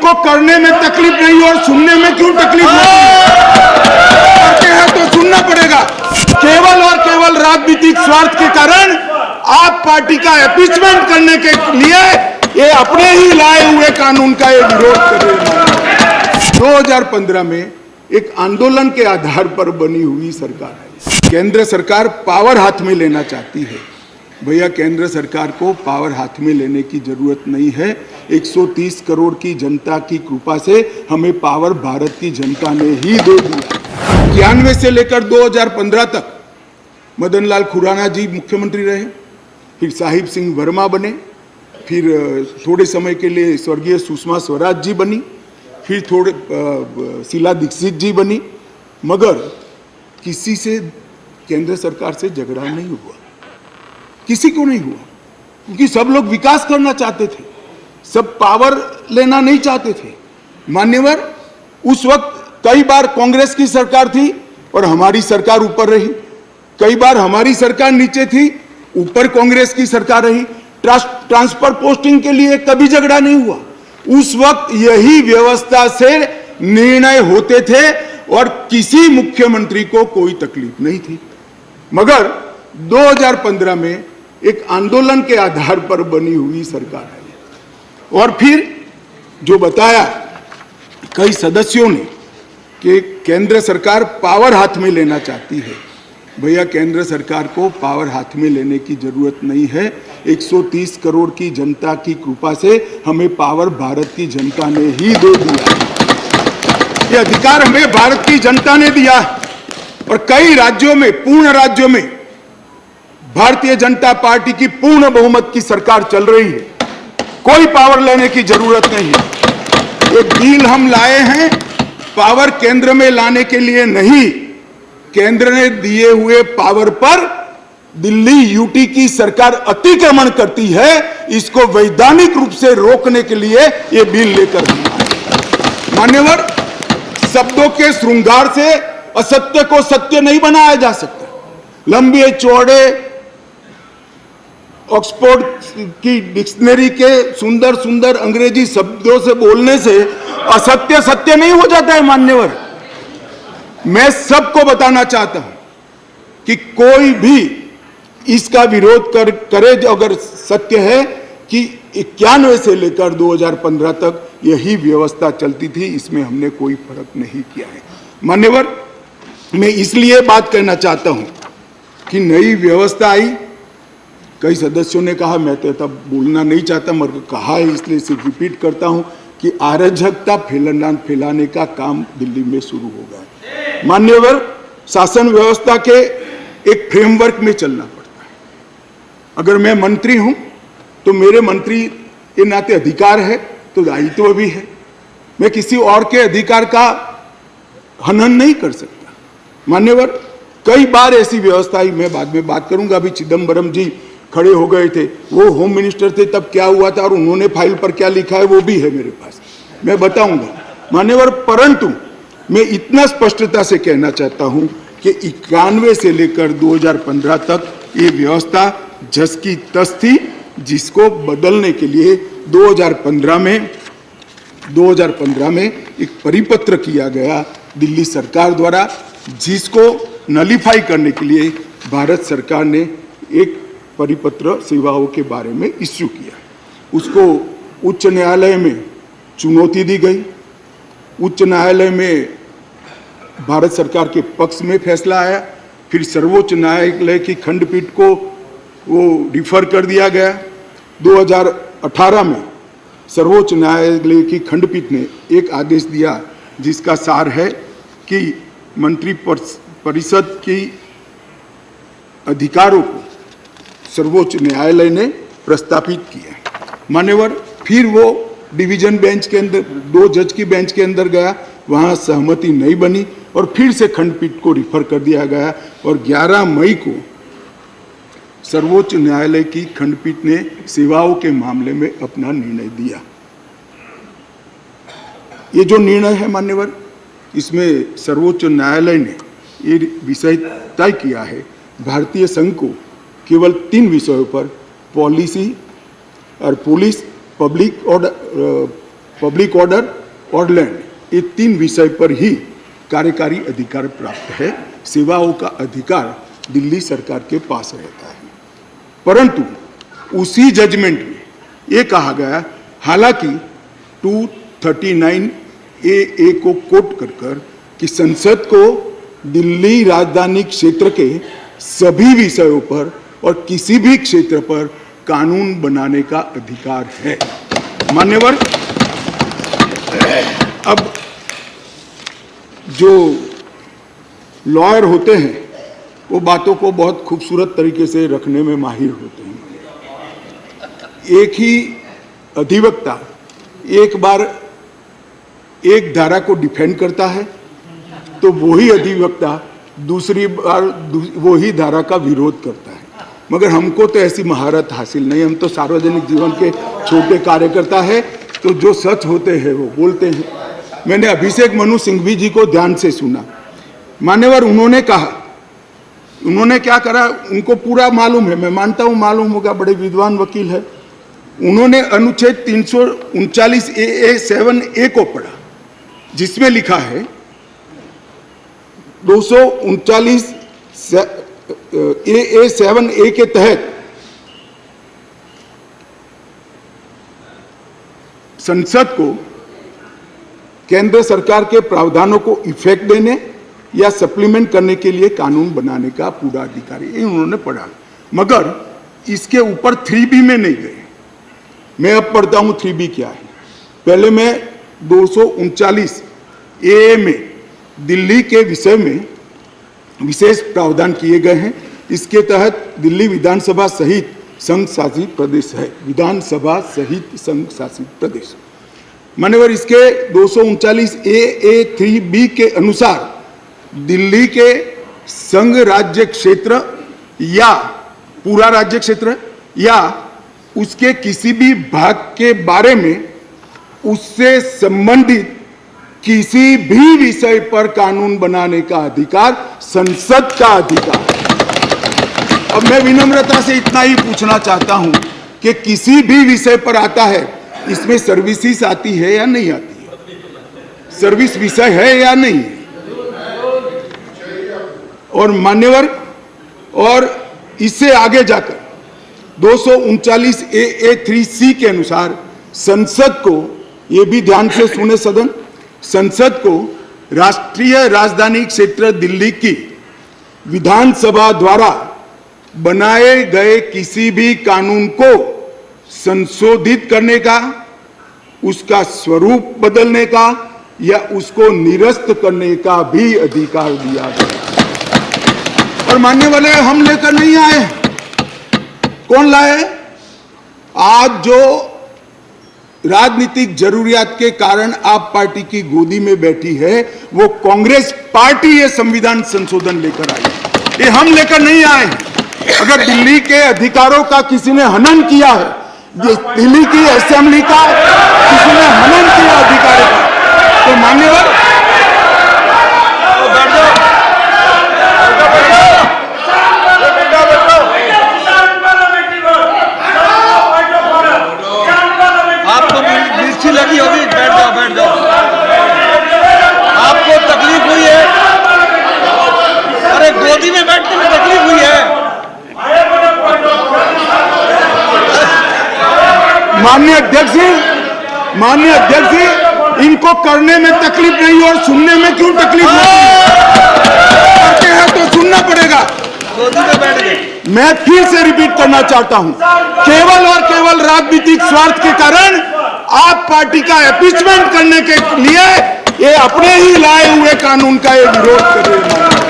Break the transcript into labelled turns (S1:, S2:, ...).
S1: जिसको करने में तकलीफ नहीं और सुनने में क्यों तकलीफ होती है? करते हैं तो सुनना पड़ेगा। केवल और केवल राजनीतिक स्वार्थ के कारण आप पार्टी का अपीसमेंट करने के लिए ये अपने ही लाए हुए कानून का ये विरोध कर रहे हैं। 2015 में एक आंदोलन के आधार पर बनी हुई सरकार है। केंद्र सरकार पावर हाथ में लेना चाहती है। भैया, केंद्र सरकार को पावर हाथ में लेने की जरूरत नहीं है। 130 करोड़ की जनता की कृपा से हमें पावर भारत की जनता ने ही दे दिया। 91 से लेकर 2015 तक मदन लाल खुराना जी मुख्यमंत्री रहे, फिर साहिब सिंह वर्मा बने, फिर थोड़े समय के लिए स्वर्गीय सुषमा स्वराज जी बनी, फिर थोड़े शीला दीक्षित जी बनी, मगर किसी से केंद्र सरकार से झगड़ा नहीं हुआ, किसी को नहीं हुआ, क्योंकि सब लोग विकास करना चाहते थे, सब पावर लेना नहीं चाहते थे। मान्यवर, उस वक्त कई बार कांग्रेस की सरकार थी और हमारी सरकार ऊपर रही, कई बार हमारी सरकार नीचे थी, ऊपर कांग्रेस की सरकार रही। ट्रांसफर पोस्टिंग के लिए कभी झगड़ा नहीं हुआ। उस वक्त यही व्यवस्था से निर्णय होते थे और किसी मुख्यमंत्री को कोई तकलीफ नहीं थी। मगर 2015 में एक आंदोलन के आधार पर बनी हुई सरकार है। और फिर जो बताया कई सदस्यों ने कि केंद्र सरकार पावर हाथ में लेना चाहती है। भैया, केंद्र सरकार को पावर हाथ में लेने की जरूरत नहीं है। 130 करोड़ की जनता की कृपा से हमें पावर भारत की जनता ने ही दे दिया। ये अधिकार हमें भारत की जनता ने दिया और कई राज्यों में, पूर्ण राज्यों में भारतीय जनता पार्टी की पूर्ण बहुमत की सरकार चल रही है। कोई पावर लेने की जरूरत नहीं है। एक बिल हम लाए हैं पावर केंद्र में लाने के लिए नहीं, केंद्र ने दिए हुए पावर पर दिल्ली यूटी की सरकार अतिक्रमण करती है, इसको वैधानिक रूप से रोकने के लिए यह बिल लेकर हम आए। मान्यवर, शब्दों के श्रृंगार से असत्य को सत्य नहीं बनाया जा सकता। लंबे चौड़े ऑक्सफोर्ड की डिक्शनरी के सुंदर सुंदर अंग्रेजी शब्दों से बोलने से असत्य सत्य नहीं हो जाता है। मान्यवर, मैं सबको बताना चाहता हूं कि कोई भी इसका विरोध करे जो अगर सत्य है कि 91 से लेकर 2015 तक यही व्यवस्था चलती थी, इसमें हमने कोई फर्क नहीं किया है। मान्यवर, मैं इसलिए बात करना चाहता हूं कि नई व्यवस्था आई। कई सदस्यों ने कहा, मैं तो तब बोलना नहीं चाहता मगर कहा है इसलिए सिर्फ रिपीट करता हूं कि अराजकता फैलाने का काम दिल्ली में शुरू हो गया है। मान्यवर, शासन व्यवस्था के एक फ्रेमवर्क में चलना पड़ता है। अगर मैं मंत्री हूं तो मेरे मंत्री के नाते अधिकार है तो दायित्व भी है। मैं किसी और के अधिकार का हनन नहीं कर सकता। मान्यवर, कई बार ऐसी व्यवस्था आई, मैं बाद में बात करूंगा। अभी चिदम्बरम जी खड़े हो गए थे, वो होम मिनिस्टर थे, तब क्या हुआ था और उन्होंने फाइल पर क्या लिखा है वो भी है मेरे पास, मैं बताऊंगा। मान्यवर, परंतु मैं इतना स्पष्टता से कहना चाहता हूं कि 91 से लेकर 2015 तक ये व्यवस्था जस की तस थी, जिसको बदलने के लिए 2015 में एक परिपत्र किया गया दिल्ली सरकार द्वारा, जिसको नलीफाई करने के लिए भारत सरकार ने एक परिपत्र सेवाओं के बारे में इश्यू किया। उसको उच्च न्यायालय में चुनौती दी गई। उच्च न्यायालय में भारत सरकार के पक्ष में फैसला आया, फिर सर्वोच्च न्यायालय की खंडपीठ को वो डिफर कर दिया गया। 2018 में सर्वोच्च न्यायालय की खंडपीठ ने एक आदेश दिया जिसका सार है कि मंत्री परिषद की अधिकारों को सर्वोच्च न्यायालय ने प्रस्तावित किया। मान्यवर, फिर वो डिवीजन बेंच के अंदर 2 जज की बेंच के अंदर गया, वहां सहमति नहीं बनी और फिर से खंडपीठ को रिफर कर दिया गया और 11 मई को सर्वोच्च न्यायालय की खंडपीठ ने सेवाओं के मामले में अपना निर्णय दिया। ये जो निर्णय है मान्यवर, इसमें सर्वोच्च न्यायालय ने ये विषय तय किया है, भारतीय संघ को केवल 3 विषयों पर पॉलिसी और पुलिस, पब्लिक ऑर्डर और लैंड, ये 3 विषय पर ही कार्यकारी अधिकार प्राप्त है। सेवाओं का अधिकार दिल्ली सरकार के पास रहता है। परंतु उसी जजमेंट में ये कहा गया, हालांकि 239A को कोट कर कि संसद को दिल्ली राजधानी क्षेत्र के सभी विषयों पर और किसी भी क्षेत्र पर कानून बनाने का अधिकार है। मान्यवर, अब जो लॉयर होते हैं वो बातों को बहुत खूबसूरत तरीके से रखने में माहिर होते हैं। एक ही अधिवक्ता एक बार एक धारा को डिफेंड करता है तो वही अधिवक्ता दूसरी बार वही धारा का विरोध करता है। मगर हमको तो ऐसी महारत हासिल नहीं, हम तो सार्वजनिक जीवन के छोटे कार्यकर्ता है, तो जो सच होते हैं वो बोलते हैं। मैंने अभिषेक मनु सिंघवी जी को ध्यान से सुना। मान्यवर, उन्होंने कहा, उन्होंने क्या करा उनको पूरा मालूम है, मैं मानता हूं मालूम होगा, बड़े विद्वान वकील है। उन्होंने अनुच्छेद 339A7A को पढ़ा, जिसमें लिखा है 239AA7A के तहत संसद को केंद्र सरकार के प्रावधानों को इफेक्ट देने या सप्लीमेंट करने के लिए कानून बनाने का पूरा अधिकार है। उन्होंने पढ़ा, मगर इसके ऊपर 3B में नहीं गए। मैं अब पढ़ता हूं 3B क्या है। पहले मैं 239A में दिल्ली के विषय में विशेष प्रावधान किए गए हैं। इसके तहत दिल्ली विधानसभा सहित संघ शासित प्रदेश है, विधानसभा सहित संघ शासित प्रदेश। मान्यवर, इसके 239A3B के अनुसार दिल्ली के संघ राज्य क्षेत्र या पूरा राज्य क्षेत्र या उसके किसी भी भाग के बारे में उससे संबंधित किसी भी विषय पर कानून बनाने का अधिकार संसद का अधिकार। अब मैं विनम्रता से इतना ही पूछना चाहता हूं कि किसी भी विषय पर आता है, इसमें सर्विसेज आती है या नहीं आती है, सर्विस विषय है या नहीं है। और मान्यवर, और इससे आगे जाकर 239AA3C के अनुसार संसद को, यह भी ध्यान से सुने सदन, संसद को राष्ट्रीय राजधानी क्षेत्र दिल्ली की विधानसभा द्वारा बनाए गए किसी भी कानून को संशोधित करने का, उसका स्वरूप बदलने का या उसको निरस्त करने का भी अधिकार दिया गया। और मानने वाले हम लेकर नहीं आए, कौन लाए? आज जो राजनीतिक जरूरियात के कारण आप पार्टी की गोदी में बैठी है, वो कांग्रेस पार्टी ये संविधान संशोधन लेकर आई। ये हम लेकर नहीं आए। अगर दिल्ली के अधिकारों का किसी ने हनन किया है, दिल्ली की असेंबली का किसी ने हनन किया अधिकारों का, तो मान्यवर
S2: लगी होगी, बैठ जाओ, बैठ जाओ। आपको तकलीफ हुई है? अरे गोदी में बैठने में तकलीफ हुई है?
S1: माननीय अध्यक्ष जी, इनको करने में तकलीफ नहीं और सुनने में क्यों तकलीफ होती है? करते हैं तो सुनना पड़ेगा।
S2: गोदी में बैठ गए।
S1: मैं फिर से रिपीट करना चाहता हूं, केवल और केवल राजनीतिक स्वार्थ के कारण आप पार्टी का एपीचमेंट करने के लिए ये अपने ही लाए हुए कानून का ये विरोध कर रहे हैं।